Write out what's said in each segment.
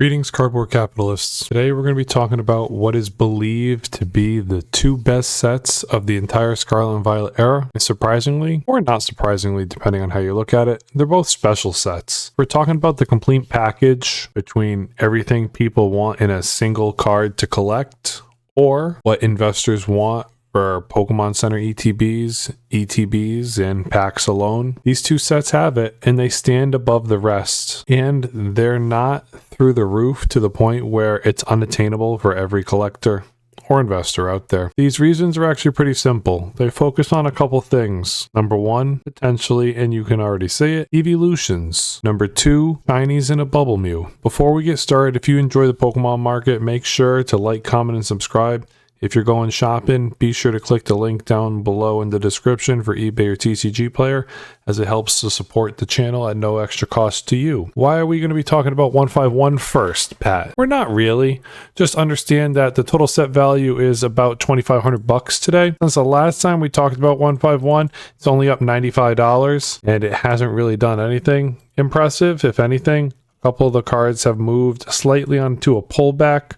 Greetings, cardboard capitalists. Today we're going to be talking about what is believed to be the two best sets of the entire Scarlet and Violet era. And surprisingly, or not surprisingly, depending on how you look at it, they're both special sets. We're talking about the complete package between everything people want in a single card to collect, or what investors want for Pokemon Center ETBs, and packs alone. These two sets have it, and they stand above the rest. And they're not through the roof to the point where it's unattainable for every collector or investor out there. These reasons are actually pretty simple. They focus on a couple things. Number one, potentially, and you can already see it, evolutions. Number two, shinies in a bubble mew. Before we get started, if you enjoy the Pokemon market, make sure to like, comment, and subscribe. If you're going shopping, be sure to click the link down below in the description for eBay or TCG Player, as it helps to support the channel at no extra cost to you. Why are we going to be talking about 151 first, Pat? We're not really. Just understand that the total set value is about $2,500 today. Since the last time we talked about 151, it's only up $95, and it hasn't really done anything impressive. If anything, a couple of the cards have moved slightly onto a pullback.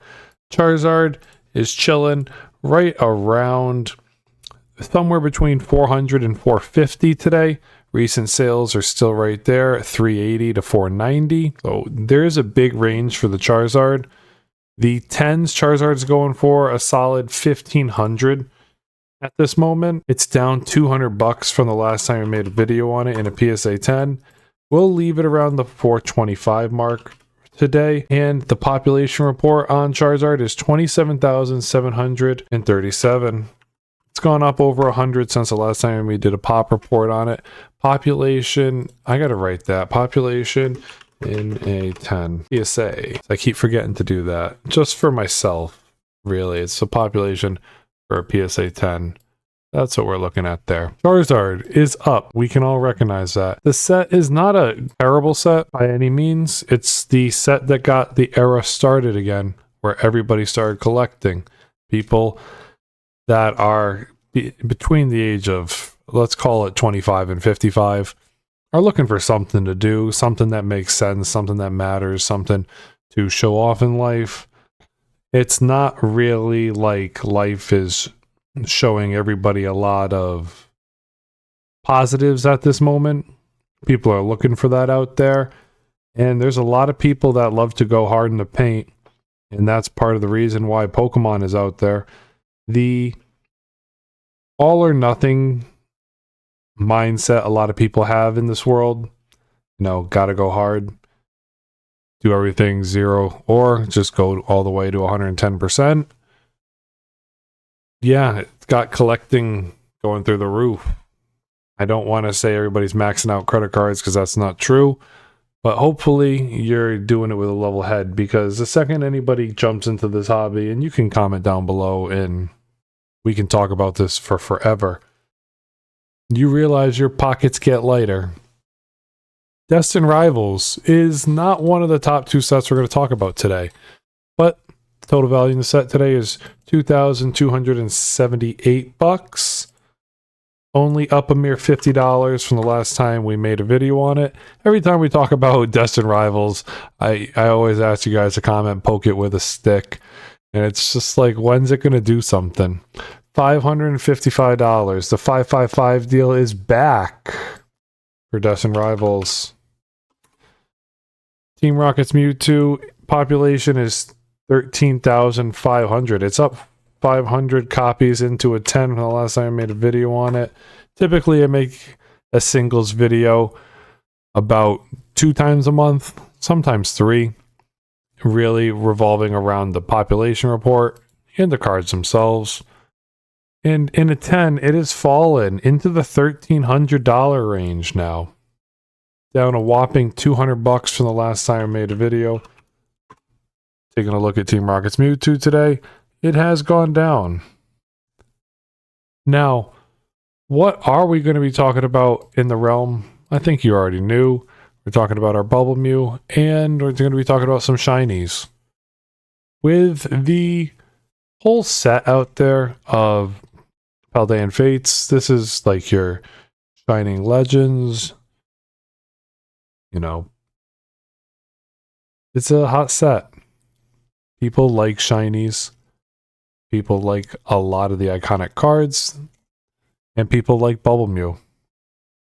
Charizard is chilling right around somewhere between 400 and 450 today. Recent sales are still right there, 380 to 490. So there is a big range for the Charizard. The 10s Charizard's going for a solid 1500 at this moment. It's down $200 from the last time we made a video on it in a PSA 10. We'll leave it around the 425 mark today, and the population report on Charizard is 27,737. It's gone up over 100 since the last time we did a pop report on it. Population, I gotta write that, population in a 10 PSA. I keep forgetting to do that just for myself. Really, it's the population for a PSA 10. That's what we're looking at there. Charizard is up. We can all recognize that. The set is not a terrible set by any means. It's the set that got the era started again, where everybody started collecting. People that are between the age of, let's call it 25 and 55, are looking for something to do, something that makes sense, something that matters, something to show off in life. It's not really like life is showing everybody a lot of positives at this moment. People are looking for that out there, and there's a lot of people that love to go hard in the paint, and that's part of the reason why Pokemon is out there. The all or nothing mindset a lot of people have in this world, gotta go hard, do everything zero, or just go all the way to 110%. Yeah, it's got collecting going through the roof. I don't want to say everybody's maxing out credit cards, because that's not true. But hopefully you're doing it with a level head, because the second anybody jumps into this hobby, and you can comment down below and we can talk about this for forever, you realize your pockets get lighter. Destined Rivals is not one of the top two sets we're going to talk about today, but total value in the set today is $2,278. Only up a mere $50 from the last time we made a video on it. Every time we talk about Destined Rivals, I always ask you guys to comment, poke it with a stick. And it's just like, when's it going to do something? $555. The 555 deal is back for Destined Rivals. Team Rocket's Mewtwo population is 13,500. It's up 500 copies into a 10 from the last time I made a video on it. Typically I make a singles video about 2 times a month, sometimes 3, really revolving around the population report and the cards themselves. And in a 10, it has fallen into the $1,300 range now, down a whopping $200 from the last time I made a video. Taking a look at Team Rocket's Mewtwo today, it has gone down. Now, what are we going to be talking about in the realm? I think you already knew. We're talking about our Bubble Mew, and we're going to be talking about some shinies. With the whole set out there of Paldean Fates, this is like your Shining Legends. It's a hot set. People like shinies. People like a lot of the iconic cards. And people like Bubble Mew.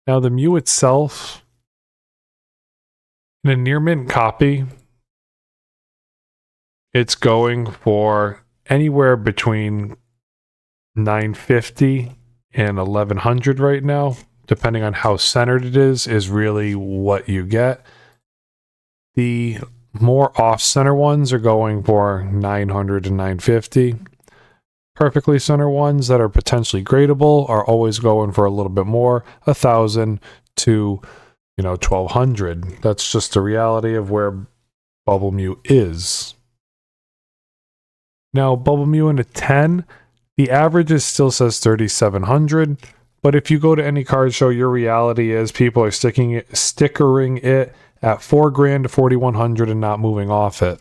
Now, the Mew itself, in a near mint copy, it's going for anywhere between $950 and $1,100 right now, depending on how centered it is really what you get. The more off-center ones are going for $900 to $950. Perfectly center ones that are potentially gradable are always going for a little bit more, $1,000 to $1,200. That's just the reality of where Bubble Mew is. Now, Bubble Mew in a 10, the average still says $3,700, but if you go to any card show, your reality is people are stickering it at $4,000 to $4,100 and not moving off it.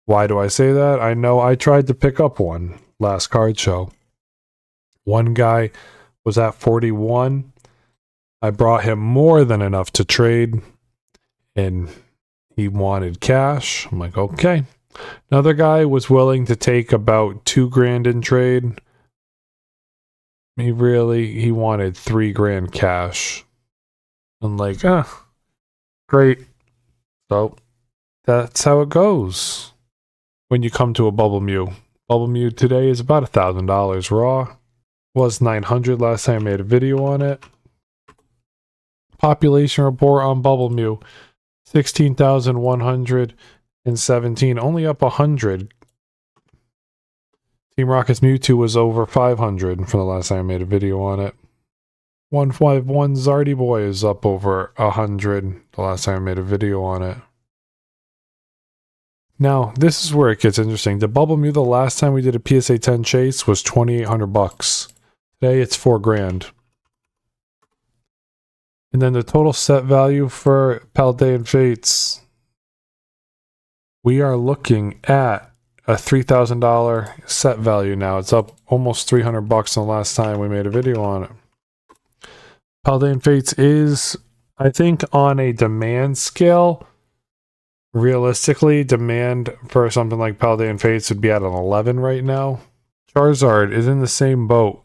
Why do I say that? I know I tried to pick up one last card show. One guy was at 41. I brought him more than enough to trade, and he wanted cash. I'm like, okay. Another guy was willing to take about $2,000 in trade. He wanted $3,000 cash. I'm like, great. So that's how it goes when you come to a Bubble Mew. Bubble Mew today is about $1,000 raw. Was $900 last time I made a video on it. Population report on Bubble Mew, 16,117, only up 100. Team Rocket's Mewtwo was over 500 from the last time I made a video on it. 151 Zardy Boy is up over 100 the last time I made a video on it. Now, this is where it gets interesting. The Bubble Mew, the last time we did a PSA 10 chase was $2,800. Today it's $4,000. And then the total set value for Paldean Fates, we are looking at a $3,000 set value now. It's up almost $300 from the last time we made a video on it. Paldean Fates is, I think, on a demand scale. Realistically, demand for something like Paldean Fates would be at an 11 right now. Charizard is in the same boat,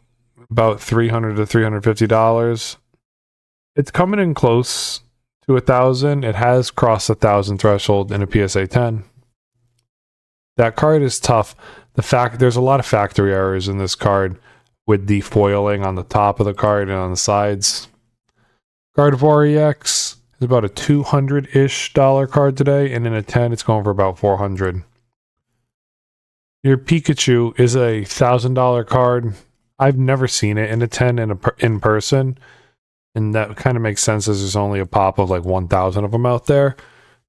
about $300 to $350. It's coming in close to 1,000. It has crossed 1,000 threshold in a PSA 10. That card is tough. There's a lot of factory errors in this card with the foiling on the top of the card and on the sides. Gardevoir EX is about a $200-ish card today, and in a 10 it's going for about $400. Your Pikachu is a $1,000 card. I've never seen it in a 10 in person, and that kind of makes sense as there's only a pop of like 1,000 of them out there.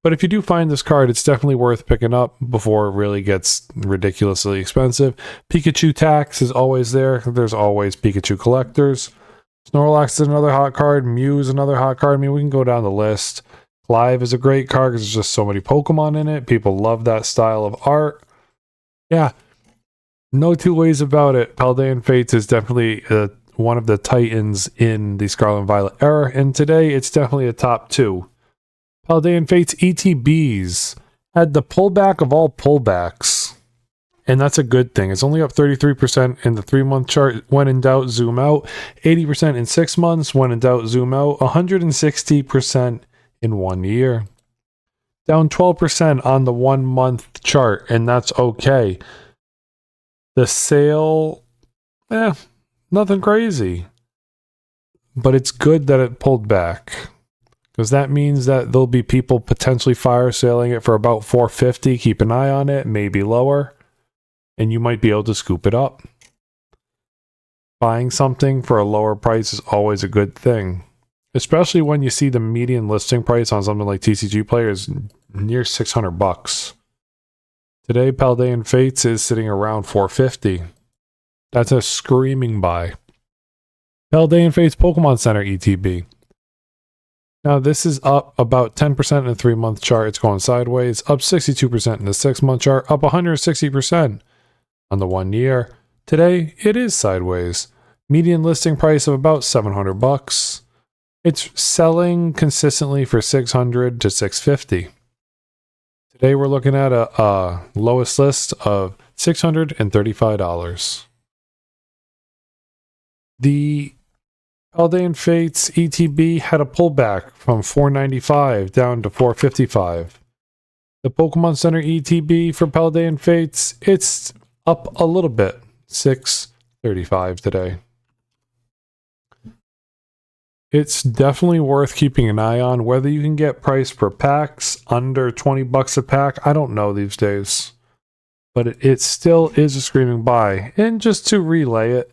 But if you do find this card, it's definitely worth picking up before it really gets ridiculously expensive. Pikachu tax is always there. There's always Pikachu collectors. Snorlax is another hot card. Mew is another hot card. I mean, we can go down the list. Clive is a great card because there's just so many Pokemon in it. People love that style of art. Yeah, no two ways about it. Paldean Fates is definitely one of the titans in the Scarlet and Violet era, and today it's definitely a top 2. Paldean Fates ETBs had the pullback of all pullbacks, and that's a good thing. It's only up 33% in the 3-month chart. When in doubt, zoom out. 80% in 6 months. When in doubt, zoom out. 160% in 1 year. Down 12% on the 1-month chart, and that's okay. The sale, nothing crazy. But it's good that it pulled back, because that means that there'll be people potentially fire selling it for about $450. Keep an eye on it, maybe lower, and you might be able to scoop it up. Buying something for a lower price is always a good thing, especially when you see the median listing price on something like TCG Player is near $600. Today, Paldean Fates is sitting around $450. That's a screaming buy. Paldean Fates Pokemon Center ETB. Now, this is up about 10% in the 3-month chart. It's going sideways. Up 62% in the 6-month chart. Up 160% on the 1 year. Today, it is sideways. Median listing price of about $700. It's selling consistently for $600 to $650. Today we're looking at a lowest list of $635. The Paldean Fates ETB had a pullback from $495 down to $455. The Pokemon Center ETB for Paldean Fates, it's up a little bit, $635 today. It's definitely worth keeping an eye on. Whether you can get price per packs under $20 a pack, I don't know these days. But it still is a screaming buy. And just to relay it,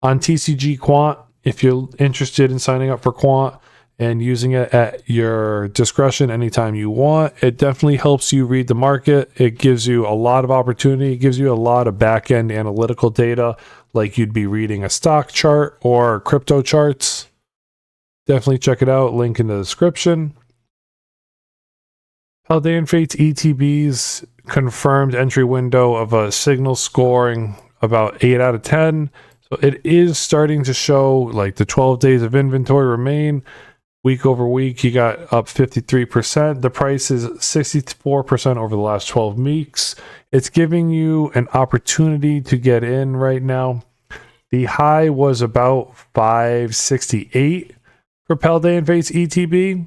on TCG Quant, if you're interested in signing up for Quant and using it at your discretion anytime you want, it definitely helps you read the market. It gives you a lot of opportunity. It gives you a lot of back-end analytical data, like you'd be reading a stock chart or crypto charts. Definitely check it out. Link in the description. Paldean Fates ETB's confirmed entry window of a signal scoring about 8 out of 10. So it is starting to show like the 12 days of inventory remain. Week over week, you got up 53%. The price is 64% over the last 12 weeks. It's giving you an opportunity to get in right now. The high was about 568 for Paldean Fates ETB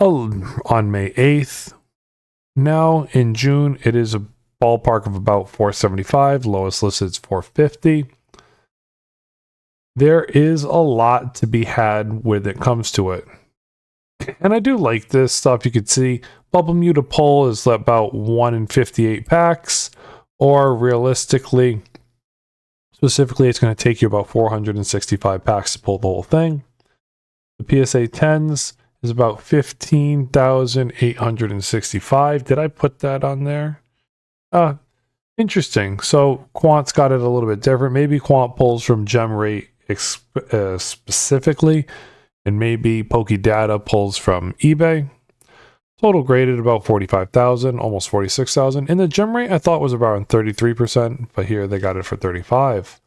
on May 8th. Now in June, it is a ballpark of about 475. Lowest listed is 450. There is a lot to be had when it comes to it. And I do like this stuff. You can see Bubble Mew to pull is about 1 in 58 packs, or realistically, specifically, it's going to take you about 465 packs to pull the whole thing. The PSA 10s is about 15,865. Did I put that on there? Interesting. So Quant's got it a little bit different. Maybe Quant pulls from gem rate specifically, and maybe Pokedata pulls from eBay. Total graded about 45,000, almost 46,000. And the gem rate I thought was around 33%, but here they got it for 35.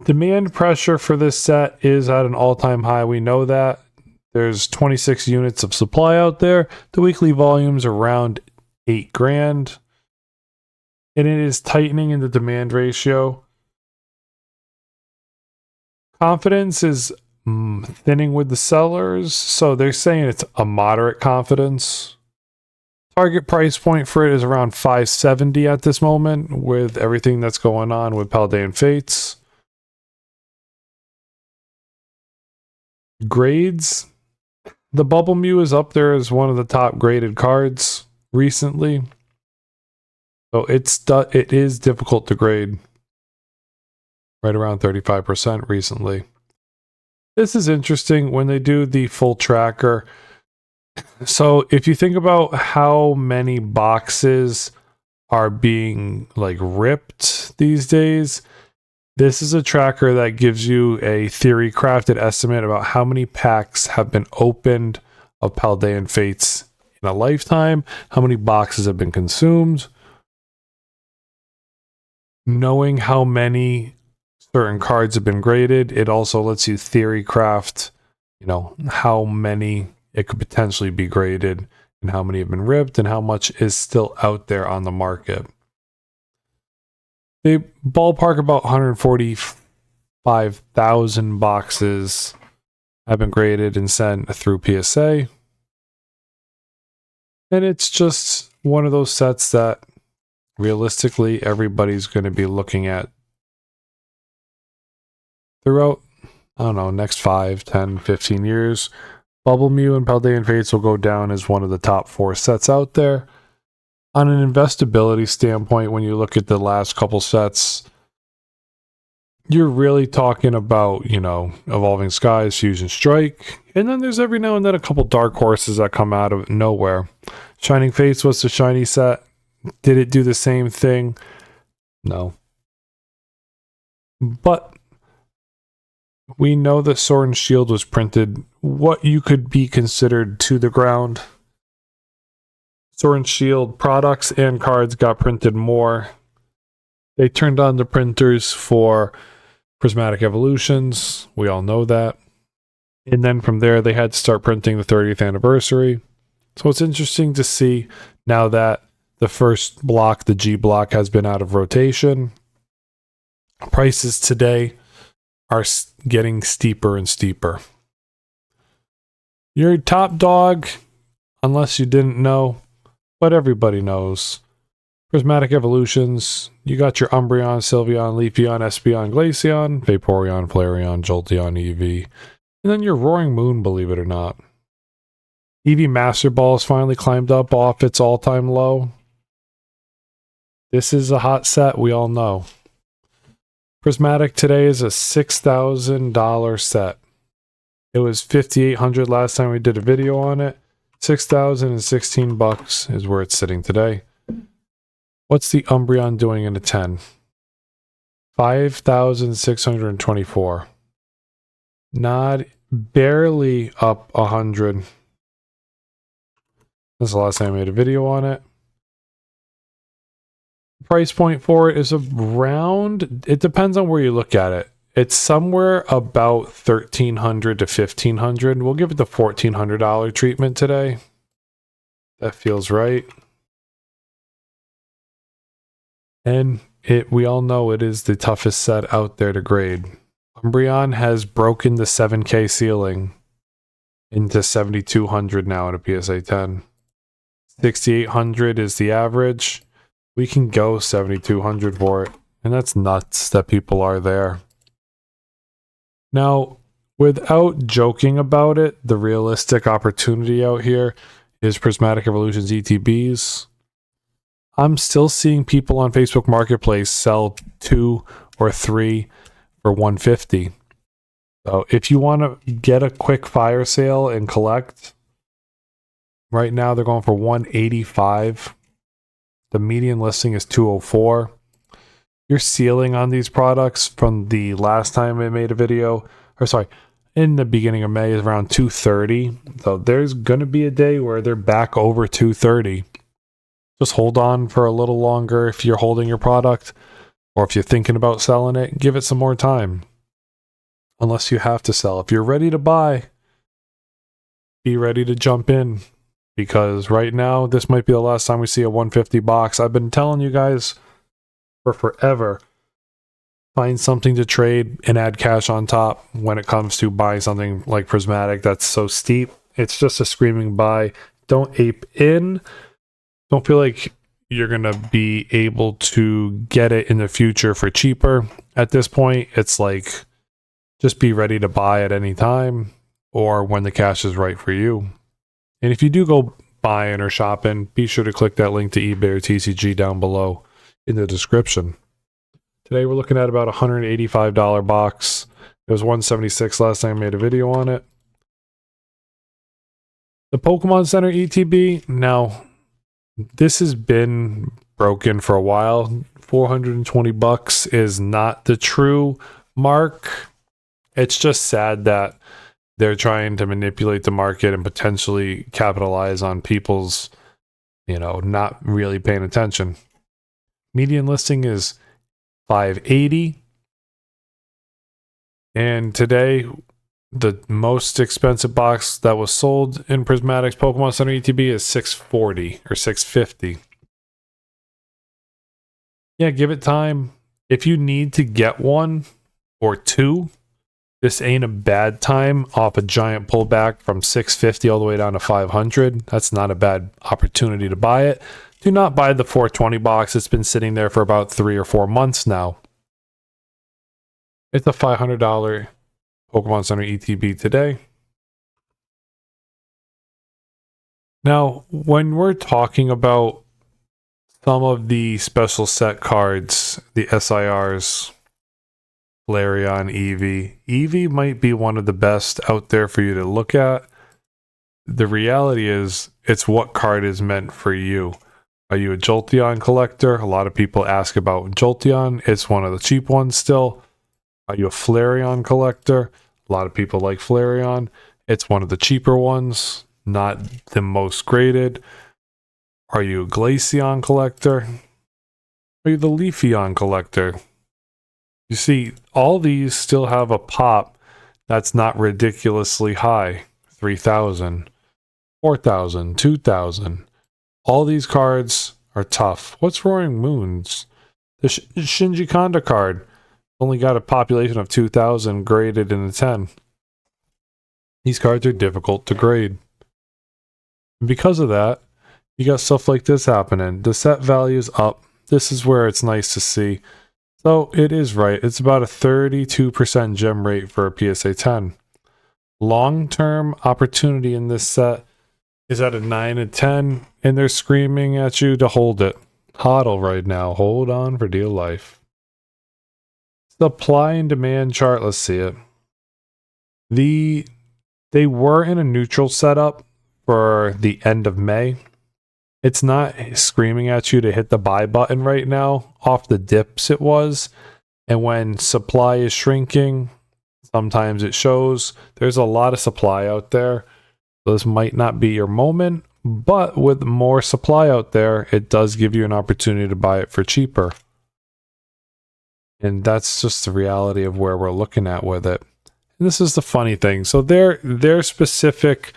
Demand pressure for this set is at an all-time high. We know that. There's 26 units of supply out there. The weekly volume's around 8 grand. And it is tightening in the demand ratio. Confidence is thinning with the sellers. So they're saying it's a moderate confidence. Target price point for it is around 570 at this moment with everything that's going on with Paldean Fates. Grades. The Bubble Mew is up there as one of the top graded cards recently. So it is difficult to grade. Right around 35% recently. This is interesting when they do the full tracker. So if you think about how many boxes are being like ripped these days, this is a tracker that gives you a theory crafted estimate about how many packs have been opened of Paldean Fates in a lifetime, how many boxes have been consumed. Knowing how many certain cards have been graded, it also lets you theory craft, how many it could potentially be graded and how many have been ripped and how much is still out there on the market. They ballpark about 145,000 boxes have been graded and sent through PSA. And it's just one of those sets that realistically everybody's going to be looking at throughout, next 5, 10, 15 years. Bubble Mew and Paldean Fates will go down as one of the top 4 sets out there. On an investability standpoint, when you look at the last couple sets, you're really talking about, Evolving Skies, Fusion Strike, and then there's every now and then a couple dark horses that come out of nowhere. Shining Fates was the shiny set. Did it do the same thing? No. But we know that Sword and Shield was printed what you could be considered to the ground. Sword and Shield products and cards got printed more. They turned on the printers for Prismatic Evolutions. We all know that. And then from there, they had to start printing the 30th anniversary. So it's interesting to see now that the first block, the G block, has been out of rotation. Prices today are getting steeper and steeper. Your top dog, unless you didn't know, but everybody knows. Prismatic Evolutions, you got your Umbreon, Sylveon, Leafeon, Espeon, Glaceon, Vaporeon, Flareon, Jolteon, Eevee, and then your Roaring Moon, believe it or not. Eevee Master Ball has finally climbed up off its all-time low. This is a hot set, we all know. Prismatic today is a $6,000 set. It was $5,800 last time we did a video on it. $6,016 is where it's sitting today. What's the Umbreon doing in a 10? 5,624. Not barely up 100. That's the last time I made a video on it. Price point for it is around, it depends on where you look at it. It's somewhere about $1,300 to $1,500. We'll give it the $1,400 treatment today. That feels right. And we all know it is the toughest set out there to grade. Umbreon has broken the 7K ceiling into 7,200 now at a PSA 10. 6,800 is the average. We can go 7,200 for it. And that's nuts that people are there. Now, without joking about it, the realistic opportunity out here is Prismatic Evolutions ETBs. I'm still seeing people on Facebook Marketplace sell 2 or 3 for $150. So if you want to get a quick fire sale and collect, right now they're going for $185. The median listing is $204. Your ceiling on these products from the last time I made a video, or sorry, in the beginning of May, is around $230. So there's going to be a day where they're back over $230. Just hold on for a little longer if you're holding your product, or if you're thinking about selling it, give it some more time. Unless you have to sell. If you're ready to buy, be ready to jump in. Because right now, this might be the last time we see a 150 box. I've been telling you guys for forever, find something to trade and add cash on top when it comes to buying something like Prismatic that's so steep. It's just a screaming buy. Don't ape in. Don't feel like you're going to be able to get it in the future for cheaper. At this point, it's like, just be ready to buy at any time or when the cash is right for you. And if you do go buying or shopping, be sure to click that link to eBay or TCG down below in the description. Today we're looking at about a $185 box. It was $176 last time I made a video on it. The Pokemon Center ETB, now this has been broken for a while. $420 is not the true mark. It's just sad that they're trying to manipulate the market and potentially capitalize on people's, not really paying attention. Median listing is $580. And today, the most expensive box that was sold in Prismatic's Pokemon Center ETB is $640 or $650. Yeah, give it time. If you need to get one or two, this ain't a bad time off a giant pullback from $650 all the way down to $500. That's not a bad opportunity to buy it. Do not buy the $420 box. It's been sitting there for about 3 or 4 months now. It's a $500 Pokemon Center ETB today. Now, when we're talking about some of the special set cards, the SIRs, Flareon, Eevee might be one of the best out there for you to look at. The reality is, it's what card is meant for you. Are you a Jolteon collector? A lot of people ask about Jolteon. It's one of the cheap ones still. Are you a Flareon collector? A lot of people like Flareon. It's one of the cheaper ones, not the most graded. Are you a Glaceon collector? Are you the Leafeon collector? You see, all these still have a pop that's not ridiculously high, 3,000. 4,000, 2,000. All these cards are tough. What's Roaring Moons? The Shinji Kanda card only got a population of 2,000 graded in a 10. These cards are difficult to grade. And because of that, you got stuff like this happening. The set value is up. This is where it's nice to see. So it is right. It's about a 32% gem rate for a PSA 10. Long-term opportunity in this set is at a 9 and 10, and they're screaming at you to hold it. HODL right now. Hold on for dear life. Supply and demand chart. Let's see it. They were in a neutral setup for the end of May. It's not screaming at you to hit the buy button right now. Off the dips it was. And when supply is shrinking, sometimes it shows. There's a lot of supply out there. This might not be your moment, but with more supply out there, it does give you an opportunity to buy it for cheaper. And that's just the reality of where we're looking at with it. And this is the funny thing. So their specific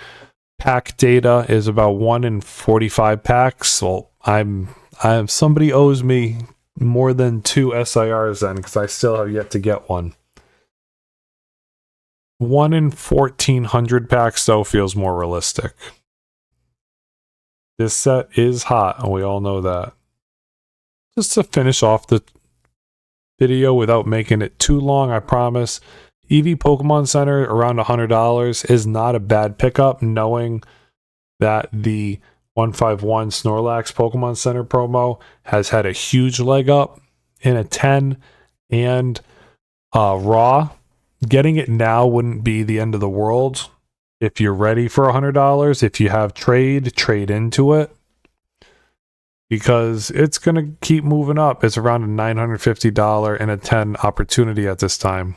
pack data is about 1 in 45 packs. Well, somebody owes me more than 2 SIRs then, because I still have yet to get one. 1 in 1,400 packs though feels more realistic. This set is hot, and we all know that. Just to finish off the video without making it too long, I promise. EV Pokemon Center around $100 is not a bad pickup, knowing that the 151 Snorlax Pokemon Center promo has had a huge leg up in a 10 and raw. Getting it now wouldn't be the end of the world. If you're ready for $100, if you have trade into it, because it's going to keep moving up. It's around a $950 and a 10 opportunity at this time.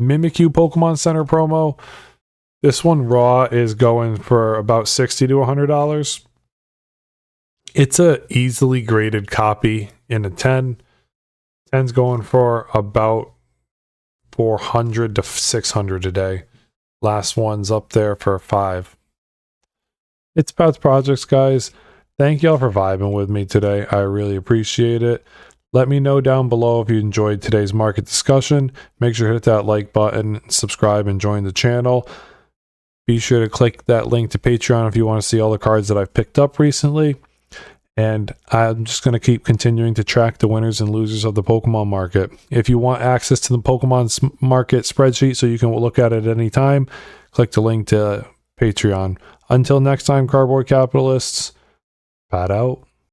Mimikyu Pokemon Center promo. This one raw is going for about $60 to $100. It's a easily graded copy in a 10. 10's going for about $400 to $600 a day. Last one's up there for $5. It's Pat's Projects, guys. Thank y'all for vibing with me today. I really appreciate it. Let me know down below if you enjoyed today's market discussion. Make sure to hit that like button, subscribe, and join the channel. Be sure to click that link to Patreon if you want to see all the cards that I've picked up recently. And I'm just going to keep continuing to track the winners and losers of the Pokemon market. If you want access to the Pokemon market spreadsheet so you can look at it at any time, click the link to Patreon. Until next time, Cardboard Capitalists, Pat out.